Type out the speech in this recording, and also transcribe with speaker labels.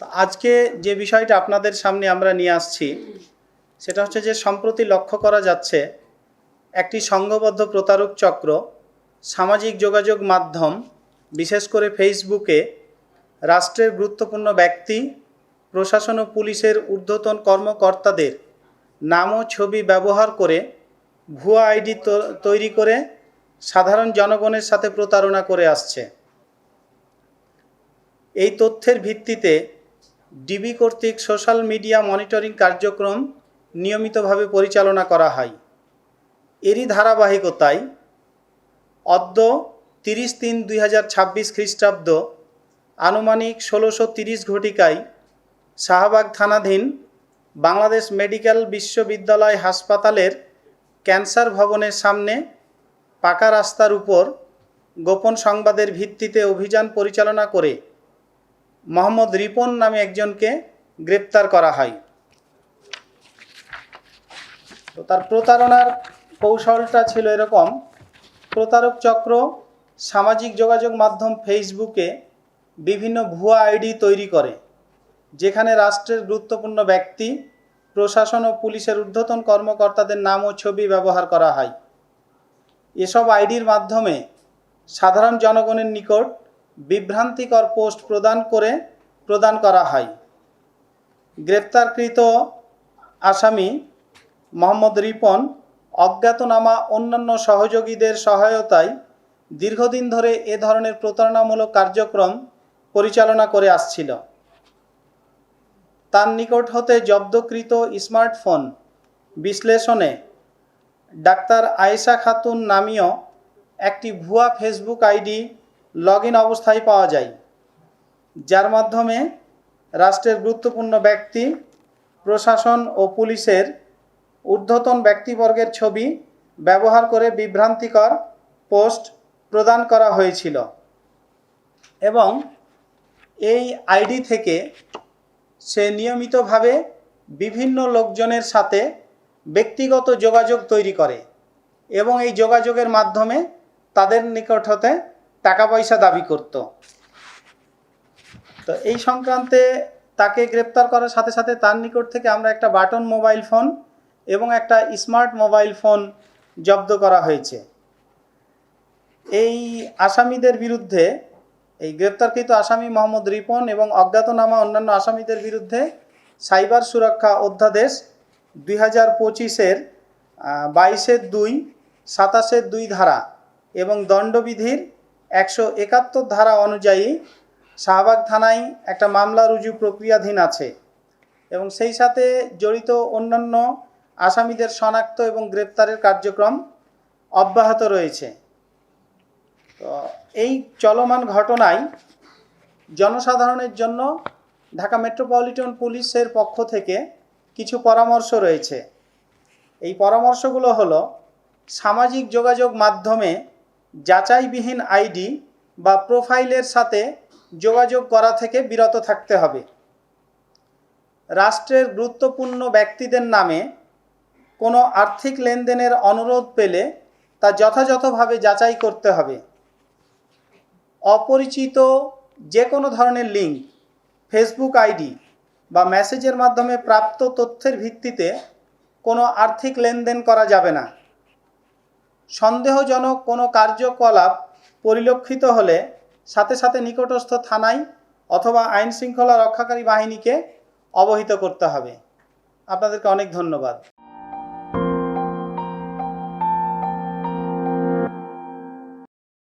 Speaker 1: আজকে যে বিষয়টা আপনাদের সামনে আমরা নিয়ে আসছি সেটা হচ্ছে যে সম্প্রতি লক্ষ্য করা যাচ্ছে একটি সংঘবদ্ধ প্রতারক চক্র সামাজিক যোগাযোগ মাধ্যম বিশেষ করে ফেসবুকে রাষ্ট্রের গুরুত্বপূর্ণ ব্যক্তি প্রশাসন ও পুলিশের ঊর্ধ্বতন কর্মকর্তাদের নাম ও ছবি ব্যবহার করে ভুয়া আইডি তৈরি করে সাধারণ জনগণের সাথে প্রতারণা করে আসছে। এই তথ্যের ভিত্তিতে ডিবি কর্তৃক সোশ্যাল মিডিয়া মনিটরিং কার্যক্রম নিয়মিতভাবে পরিচালনা করা হয়। এরই ধারাবাহিকতায় অদ্য 30-3-2026 খ্রিস্টাব্দ আনুমানিক 16:30 ঘটিকায় শাহবাগ থানাধীন বাংলাদেশ মেডিকেল বিশ্ববিদ্যালয় হাসপাতালের ক্যান্সার ভবনের সামনে পাকা রাস্তার উপর গোপন সংবাদের ভিত্তিতে অভিযান পরিচালনা করে মোহাম্মদ রিপন নামে একজনকে গ্রেপ্তার করা হয়। তো তার প্রতারণার কৌশলটা ছিল এরকম: প্রতারক চক্র সামাজিক যোগাযোগ মাধ্যম ফেসবুকে বিভিন্ন ভুয়া আইডি তৈরি করে, যেখানে রাষ্ট্রের গুরুত্বপূর্ণ ব্যক্তি প্রশাসন ও পুলিশের ঊর্ধ্বতন কর্মকর্তাদের নাম ও ছবি ব্যবহার করা হয়। এসব আইডির মাধ্যমে সাধারণ জনগণের নিকট বিভ্রান্তিকর পোস্ট প্রদান করা হয়। গ্রেপ্তারকৃত আসামি মোহাম্মদ রিপন অজ্ঞাতনামা অন্যান্য সহযোগীদের সহায়তায় দীর্ঘদিন ধরে এ ধরনের প্রতারণামূলক কার্যক্রম পরিচালনা করে আসছিল। তার নিকট হতে জব্দকৃত স্মার্টফোন বিশ্লেষণে ডাক্তার আয়েশা খাতুন নামীয় একটি ভুয়া ফেসবুক আইডি লগইন অবস্থায় পাওয়া যায়, যার মাধ্যমে রাষ্ট্রের গুরুত্বপূর্ণ ব্যক্তি প্রশাসন ও পুলিশের ঊর্ধ্বতন ব্যক্তিবর্গের ছবি ব্যবহার করে বিভ্রান্তিকর পোস্ট প্রদান করা হয়েছিল এবং এই আইডি থেকে সে নিয়মিতভাবে বিভিন্ন লোকজনের সাথে ব্যক্তিগত যোগাযোগ তৈরি করে এবং এই যোগাযোগের মাধ্যমে তাদের নিকট হতে টাকা পয়সা দাবি করত। তো এই সংক্রান্তে তাকে গ্রেপ্তার করার সাথে সাথে তার নিকট থেকে আমরা একটা বাটন মোবাইল ফোন এবং একটা স্মার্ট মোবাইল ফোন জব্দ করা হয়েছে। এই আসামিদের বিরুদ্ধে, এই গ্রেপ্তারকৃত আসামি মোহাম্মদ রিপন এবং অজ্ঞাতনামা অন্যান্য আসামিদের বিরুদ্ধে সাইবার সুরক্ষা অধ্যাদেশ 2025-এর 22-2, 27-2 ধারা এবং দণ্ডবিধির 171 ধারা অনুযায়ী শাহবাগ থানায় একটা মামলা রুজু প্রক্রিয়াধীন আছে এবং সেই সাথে জড়িত অন্যান্য আসামিদের শনাক্ত এবং গ্রেপ্তারের কার্যক্রম অব্যাহত রয়েছে। তো এই চলমান ঘটনায় জনসাধারণের জন্য ঢাকা মেট্রোপলিটন পুলিশের পক্ষ থেকে কিছু পরামর্শ রয়েছে। এই পরামর্শগুলো হলো: সামাজিক যোগাযোগ মাধ্যমে যাচাইবিহীন আইডি বা প্রোফাইলের সাথে যোগাযোগ করা থেকে বিরত থাকতে হবে। রাষ্ট্রের গুরুত্বপূর্ণ ব্যক্তিদের নামে কোনো আর্থিক লেনদেনের অনুরোধ পেলে তা যথাযথভাবে যাচাই করতে হবে। অপরিচিত যে কোনো ধরনের লিঙ্ক, ফেসবুক আইডি বা মেসেজের মাধ্যমে প্রাপ্ত তথ্যের ভিত্তিতে কোনো আর্থিক লেনদেন করা যাবে না। সন্দেহজনক কোনো কার্যকলাপ পরিলক্ষিত হলে সাথে সাথে নিকটস্থ থানায় অথবা আইন শৃঙ্খলা রক্ষাকারী বাহিনীকে অবহিত করতে হবে। আপনাদেরকে অনেক ধন্যবাদ।